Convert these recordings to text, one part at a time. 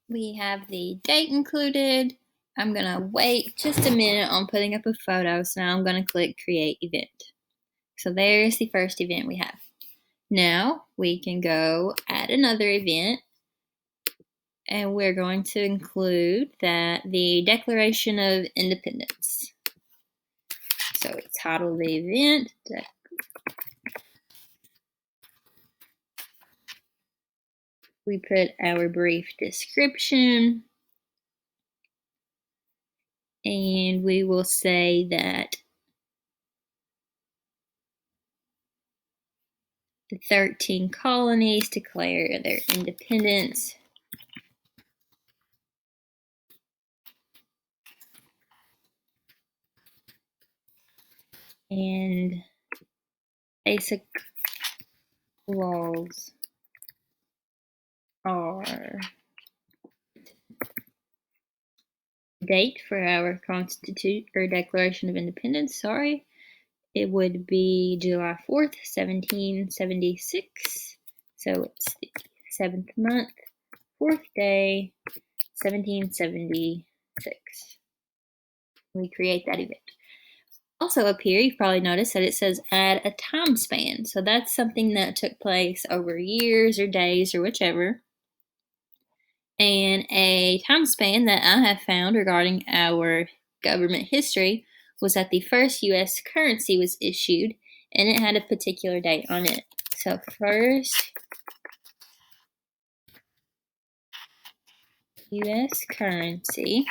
We have the date included. I'm gonna wait just a minute on putting up a photo, so now I'm gonna click create event. So there's the first event we have. Now we can go add another event, and we're going to include the Declaration of Independence. So we title the event we put our brief description, and we will say that the 13 colonies declare their independence and basic laws are date for our Declaration of Independence, sorry. It would be July 4th, 1776. So it's the 7th month, 4th day, 1776. We create that event. Also up here, you've probably noticed that it says add a time span. So that's something that took place over years or days or whichever. And a time span that I have found regarding our government history was that the first U.S. currency was issued, and it had a particular date on it. So first U.S. currency,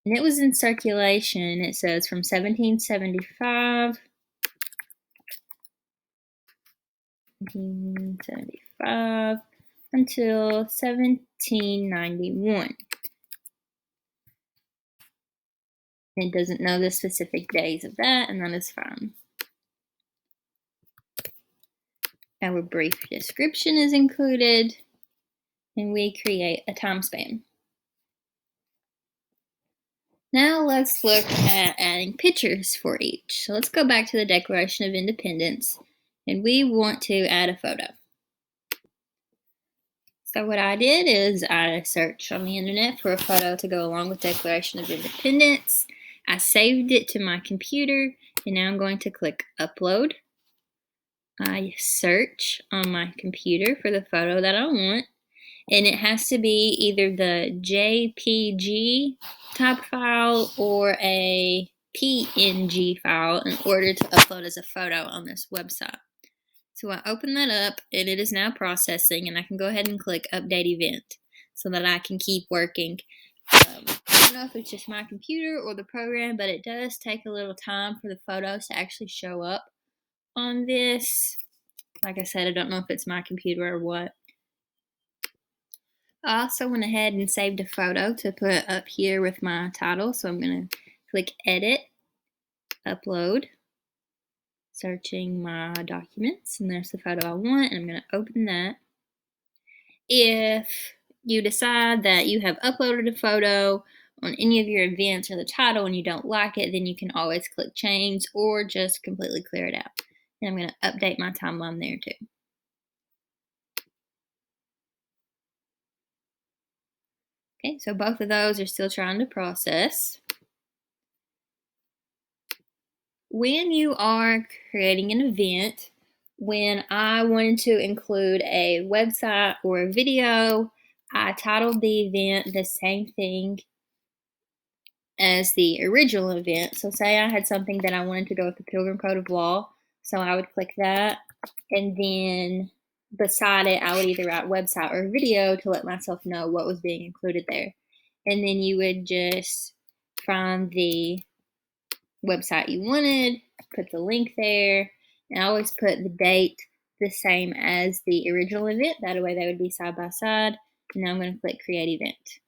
and it was in circulation, it says, from 1775 until 1791. It doesn't know the specific days of that, and that is fine. Our brief description is included, and we create a time span. Now let's look at adding pictures for each. So let's go back to the Declaration of Independence, and we want to add a photo. So what I did is I searched on the internet for a photo to go along with Declaration of Independence. I saved it to my computer, and now I'm going to click upload. I search on my computer for the photo that I want, and it has to be either the JPG type file or a PNG file in order to upload as a photo on this website. So I open that up, and it is now processing, and I can go ahead and click update event so that I can keep working. I don't know if it's just my computer or the program, but it does take a little time for the photos to actually show up on this. Like I said, I don't know if it's my computer or what. I also went ahead and saved a photo to put up here with my title, so I'm going to click edit, upload, searching my documents, and there's the photo I want, and I'm going to open that. If you decide that you have uploaded a photo on any of your events or the title and you don't like it, then you can always click change or just completely clear it out. And I'm going to update my timeline there too. Okay, so both of those are still trying to process. When you are creating an event, when I wanted to include a website or a video, I titled the event the same thing as the original event. So say I had something that I wanted to go with the Pilgrim Code of Law, so I would click that, and then beside it I would either write website or video to let myself know what was being included there. And then you would just find the website you wanted, put the link there, and I always put the date the same as the original event. That way they would be side by side. And now I'm going to click create event.